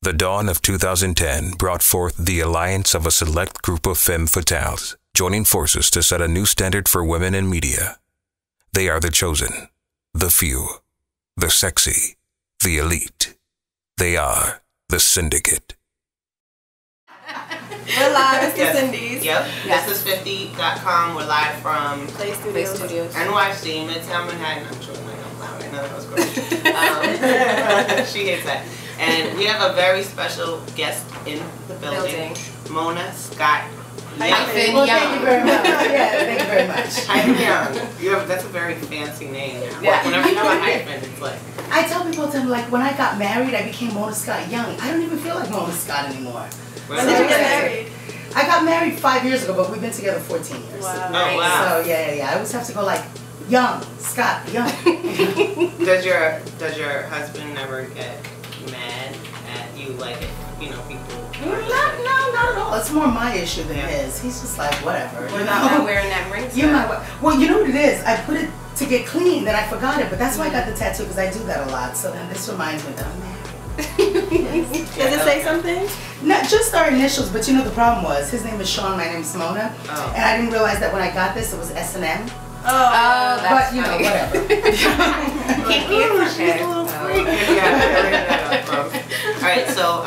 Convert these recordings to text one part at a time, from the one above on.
The dawn of 2010 brought forth the alliance of a select group of femme fatales, joining forces to set a new standard for women in media. They are the chosen, the few, the sexy, the elite. They are the Syndicate. We're live, it's the Syndies. Yep. Yes. This is 50.com. We're live from Play Studios. NYC, Midtown Manhattan. I'm sure I'm loud. I know that was great. She hates that. And we have a very special guest in the building. Mona Scott. Hyphen Well, Young. thank you very much. Yeah, thank you very much. Hyphen Young. That's a very fancy name. Yeah. Whenever you have a hyphen, it's like... I tell people all the time, like, when I got married, I became Mona Scott Young. I don't even feel like Mona Scott anymore. When did you get married? I got married 5 years ago, but we've been together 14 years. Wow. Oh, wow. So, yeah. I always have to go, like, Young, Scott, Young. Does your husband ever get mad at you, like, you know, people... No, not at all. It's more my issue than his. He's just like, whatever. We're not wearing that ring. Well, you know what it is? I put it to get clean, then I forgot it, but that's why I got the tattoo, because I do that a lot. So then this reminds me that I'm married. Does it say something? Not just our initials, but you know the problem was, his name is Sean, my name is Mona, and I didn't realize that when I got this, it was S&M. Oh, that's but you know, whatever. She's a little freak. Alright, so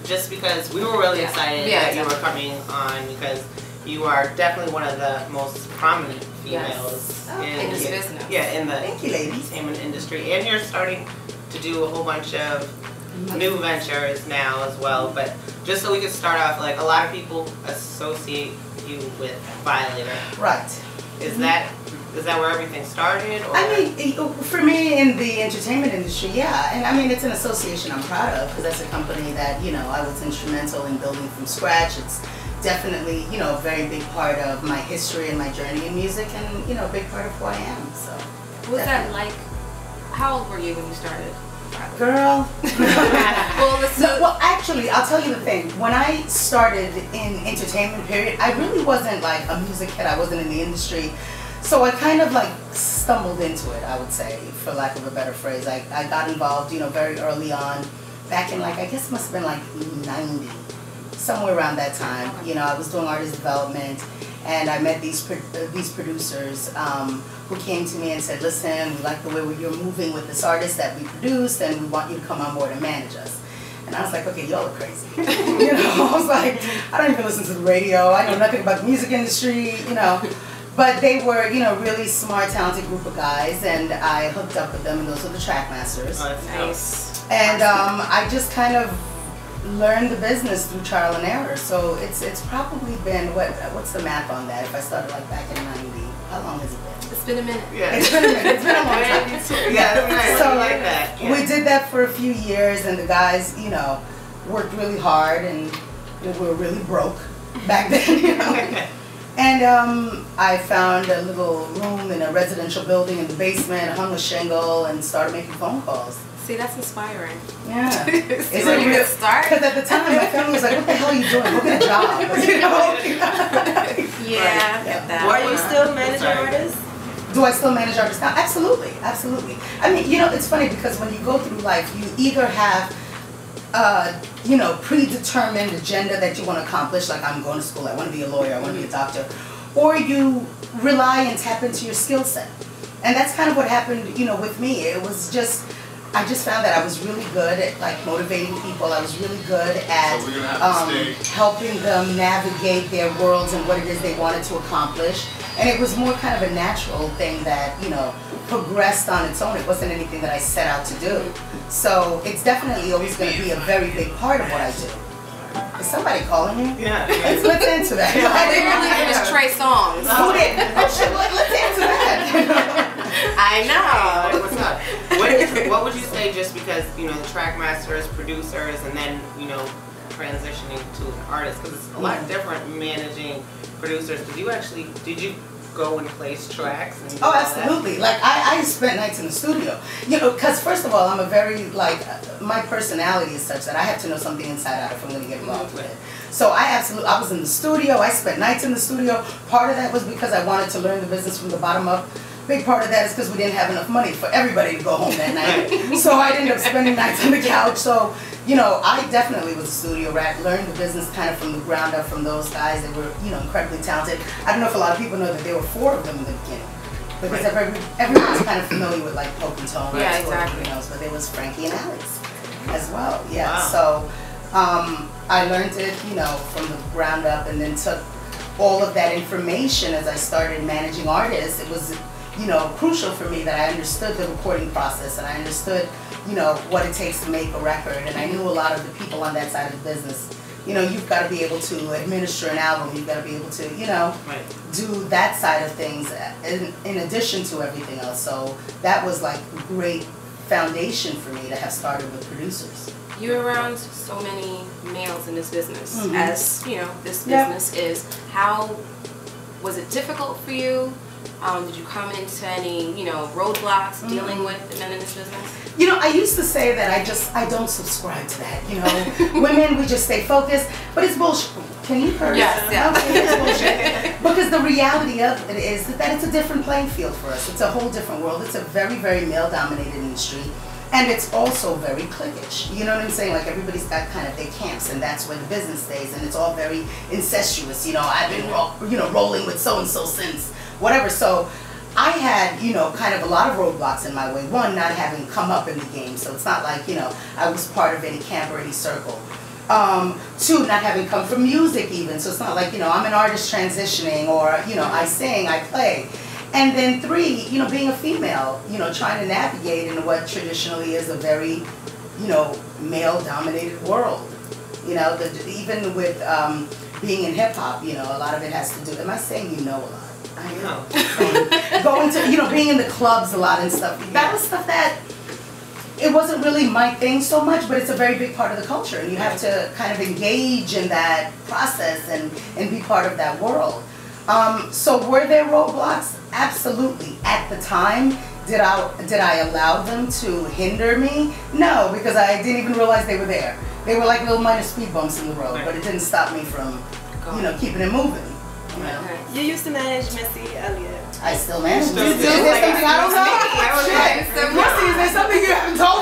just because we were really excited that you were coming on, because you are definitely one of the most prominent females in this business. Yeah, in the Thank you, ladies. entertainment industry, and you're starting to do a whole bunch of new ventures now as well. But just so we can start off, like, a lot of people associate you with Violator. Right. Is that where everything started? Or? I mean, for me in the entertainment industry, yeah. And I mean, it's an association I'm proud of, because that's a company that, you know, I was instrumental in building from scratch. It's definitely, you know, a very big part of my history and my journey in music, and, you know, a big part of who I am. So. What was that like? How old were you when you started? Girl. Well, actually, I'll tell you the thing. When I started in entertainment, period, I really wasn't like a music kid. I wasn't in the industry. So I kind of like stumbled into it, I would say, for lack of a better phrase. I got involved, you know, very early on, back in like, I guess it must have been like 90, somewhere around that time. You know, I was doing artist development, and I met these producers who came to me and said, listen, we like the way you're moving with this artist that we produced, and we want you to come on board and manage us. And I was like, okay, y'all are crazy. You know, I was like, I don't even listen to the radio. I know nothing about the music industry, you know. But they were, you know, really smart, talented group of guys, and I hooked up with them, and those were the track masters. Oh, that's nice. And I just kind of learned the business through trial and error. So it's probably been, what's the math on that? If I started like back in 90, how long has it been? it's been a minute. Yeah. It's been a minute. It's been a long time. Yeah. So like that. Yeah. we did that for a few years, and the guys, you know, worked really hard, and we were really broke back then, you know. And I found a little room in a residential building in the basement, hung a shingle, and started making phone calls. See, that's inspiring. Yeah. Is it a good start? Because at the time, my family was like, what the hell are you doing? Go get a job. You know? Yeah, I get that. Are you still managing artists? Do I still manage artists now? Absolutely, absolutely. I mean, you know, it's funny because when you go through life, you either have you know, predetermined agenda that you want to accomplish, like I'm going to school, I want to be a lawyer, I want to be a doctor, or you rely and tap into your skill set. And that's kind of what happened, you know, with me. It was just, I just found that I was really good at like motivating people. I was really good at helping them navigate their worlds and what it is they wanted to accomplish. And it was more kind of a natural thing that, you know, progressed on its own. It wasn't anything that I set out to do. So it's definitely always going to be a very big part of what I do. Is somebody calling me? Yeah. Let's answer that. I think we're leaving this Trey songs. Who did? Oh shit, let's answer that. I know. What's up? What would you say, just because, you know, the track masters, producers, and then, you know, transitioning to an artist, because it's a lot different managing producers. Did you go and place tracks? And oh, absolutely. Like, I spent nights in the studio. You know, because first of all, I'm a very, like, my personality is such that I have to know something inside out if I'm going to get involved with it. So I was in the studio, I spent nights in the studio. Part of that was because I wanted to learn the business from the bottom up. Big part of that is because we didn't have enough money for everybody to go home that night. So I ended up spending nights on the couch. So you know, I definitely was a studio rat, learned the business kind of from the ground up from those guys. They were, you know, incredibly talented. I don't know if a lot of people know that there were 4 of them in the beginning. Because everyone's kind of familiar with like Poke and Tone, yeah, exactly. but there was Frankie and Alex as well. Yeah, wow. So I learned it, you know, from the ground up, and then took all of that information as I started managing artists. It was, you know, crucial for me that I understood the recording process, and I understood, you know, what it takes to make a record, and I knew a lot of the people on that side of the business. You know, you've got to be able to administer an album, you've got to be able to, you know, do that side of things in addition to everything else. So that was like a great foundation for me to have started with producers. You're around so many males in this business, as you know, this business is. How was it difficult for you? Did you come into any, you know, roadblocks dealing with the men in this business? You know, I used to say that I don't subscribe to that. You know, women, we just stay focused, but it's bullshit. Can you curse? Yes, yeah. Okay, it's bullshit. Because the reality of it is that it's a different playing field for us. It's a whole different world. It's a very, very male-dominated industry. And it's also very cliquish. You know what I'm saying? Like, everybody's got kind of their camps, and that's where the business stays, and it's all very incestuous. You know, I've been rolling with so-and-so since whatever. So I had, you know, kind of a lot of roadblocks in my way. One, not having come up in the game, so it's not like, you know, I was part of any camp or any circle. 2, not having come from music even, so it's not like, you know, I'm an artist transitioning, or, you know, I sing, I play. And then 3, you know, being a female, you know, trying to navigate in what traditionally is a very, you know, male-dominated world. You know, even with being in hip-hop, you know, a lot of it has to do, am I saying you know a lot? I know. Going to, you know, being in the clubs a lot and stuff. That was stuff that, it wasn't really my thing so much, but it's a very big part of the culture. And you have to kind of engage in that process and be part of that world. So were there roadblocks? Absolutely. At the time, did I allow them to hinder me? No, because I didn't even realize they were there. They were like little minor speed bumps in the road, but it didn't stop me from, you know, keeping it moving. You know? You used to manage Missy Elliott. I still manage. Is there like, something I don't know? Missy, is there something you haven't told